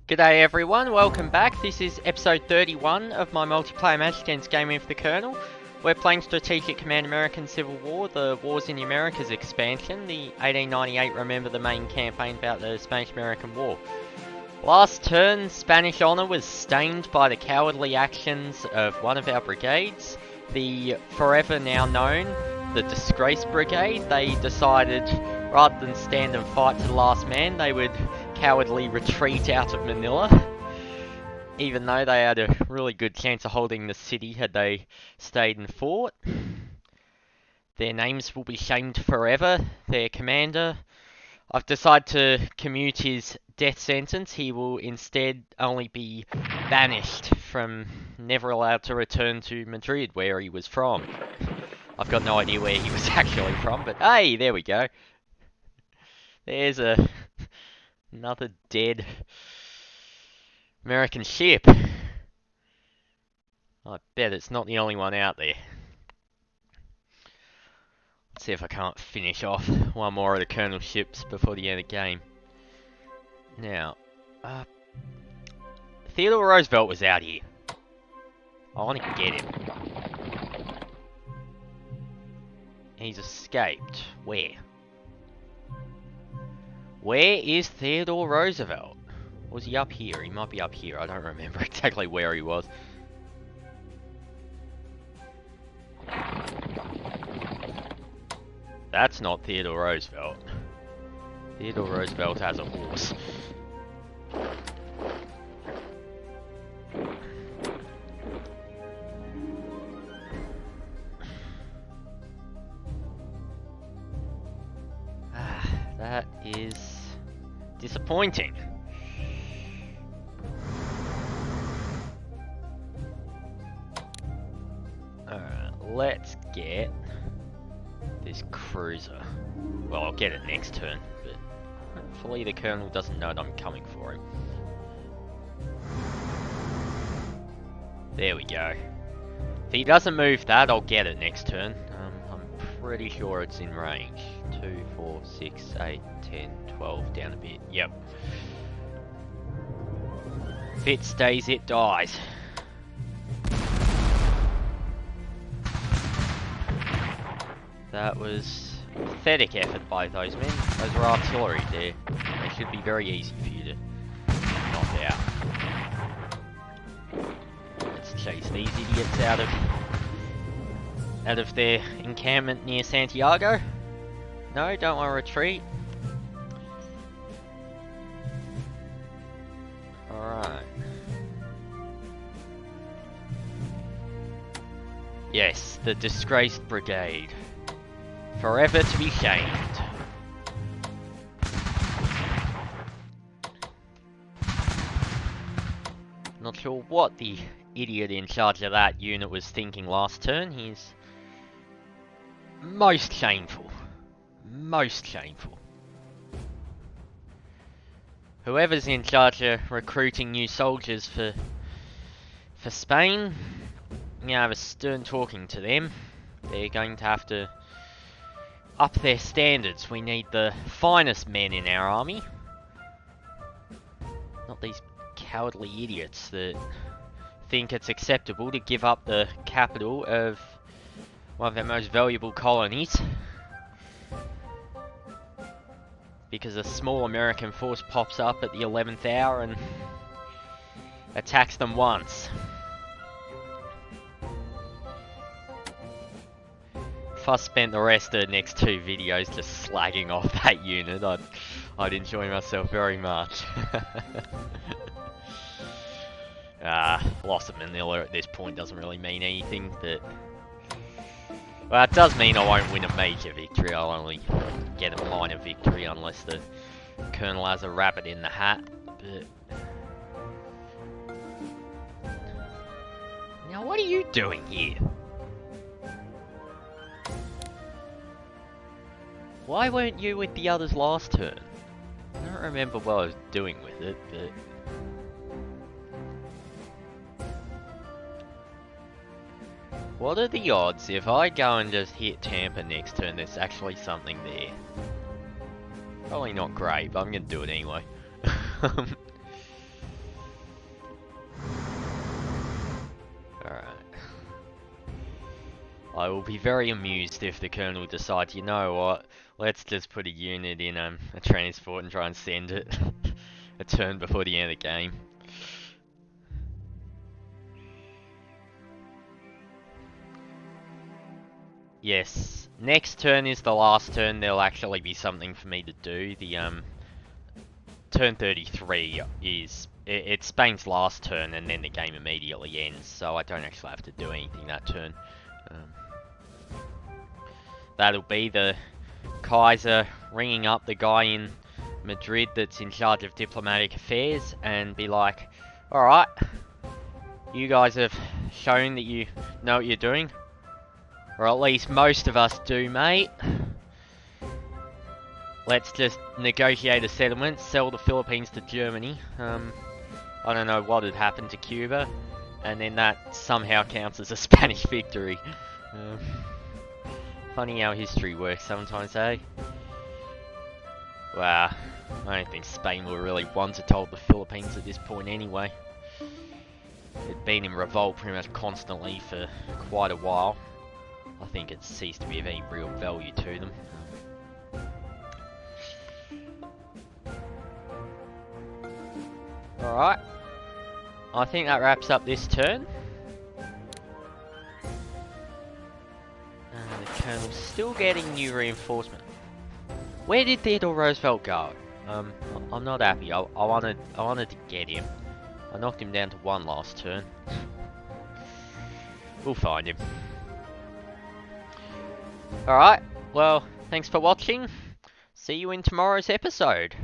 G'day everyone, welcome back. This is episode 31 of my multiplayer match against Gaming for the Colonel. We're playing Strategic Command American Civil War, the Wars in the Americas expansion, the 1898 Remember the Maine campaign about the Spanish-American War. Last turn, Spanish honour was stained by the cowardly actions of one of our brigades, the forever now known, the Disgrace Brigade. They decided, rather than stand and fight to the last man, they would cowardly retreat out of Manila, even though they had a really good chance of holding the city had they stayed and fought. Their names will be shamed forever. Their commander, I've decided to commute his death sentence. He will instead only be banished from, never allowed to return to Madrid, where he was from. I've got no idea where he was actually from, but hey, there we go. There's another dead American ship. I bet it's not the only one out there. Let's see if I can't finish off one more of the Colonel ships before the end of the game. Now, Theodore Roosevelt was out here. I want to get him. He's escaped. Where? Where is Theodore Roosevelt? Was he up here? He might be up here. I don't remember exactly where he was. That's not Theodore Roosevelt. Theodore Roosevelt has a horse. That is disappointing. Alright, let's get this cruiser. Well, I'll get it next turn, but hopefully the Colonel doesn't know that I'm coming for him. There we go. If he doesn't move that, I'll get it next turn. I'm pretty sure it's in range. 2, 4, 6, 8, 10, 12, down a bit. Yep. If it stays, it dies. That was a pathetic effort by those men. Those were artillery there. They should be very easy for you to knock out. Let's chase these idiots out of their encampment near Santiago. No, don't want to retreat. Alright. Yes, the Disgraced Brigade. Forever to be shamed. Not sure what the idiot in charge of that unit was thinking last turn. He's most shameful. Most shameful. Whoever's in charge of recruiting new soldiers for Spain, you have a stern talking to them. They're going to have to up their standards. We need the finest men in our army. Not these cowardly idiots that think it's acceptable to give up the capital of one of their most valuable colonies because a small American force pops up at the 11th hour and attacks them once. If I spent the rest of the next 2 videos just slagging off that unit, I'd enjoy myself very much. Loss of Manila at this point doesn't really mean anything, but well, it does mean I won't win a major victory. I'll only get a minor victory unless the Colonel has a rabbit in the hat. But now, what are you doing here? Why weren't you with the others last turn? I don't remember what I was doing with it, but what are the odds if I go and just hit Tampa next turn there's actually something there? Probably not great, but I'm gonna do it anyway. I will be very amused if the Colonel decides, you know what, let's just put a unit in a transport and try and send it a turn before the end of the game. Yes, next turn is the last turn. There'll actually be something for me to do. The turn 33 is it's Spain's last turn, and then the game immediately ends. So I don't actually have to do anything that turn. That'll be the Kaiser ringing up the guy in Madrid that's in charge of diplomatic affairs and be like, "All right, you guys have shown that you know what you're doing. Or at least most of us do, mate. Let's just negotiate a settlement, sell the Philippines to Germany. I don't know what had happened to Cuba, and then that somehow counts as a Spanish victory. Funny how history works sometimes, eh? Wow, I don't think Spain will really want to hold the Philippines at this point anyway. They'd been in revolt pretty much constantly for quite a while. I think it ceased to be of any real value to them. Alright. I think that wraps up this turn. The Colonel's still getting new reinforcement. Where did Theodore Roosevelt go? I'm not happy. I wanted to get him. I knocked him down to 1 last turn. We'll find him. Alright, well, thanks for watching. See you in tomorrow's episode.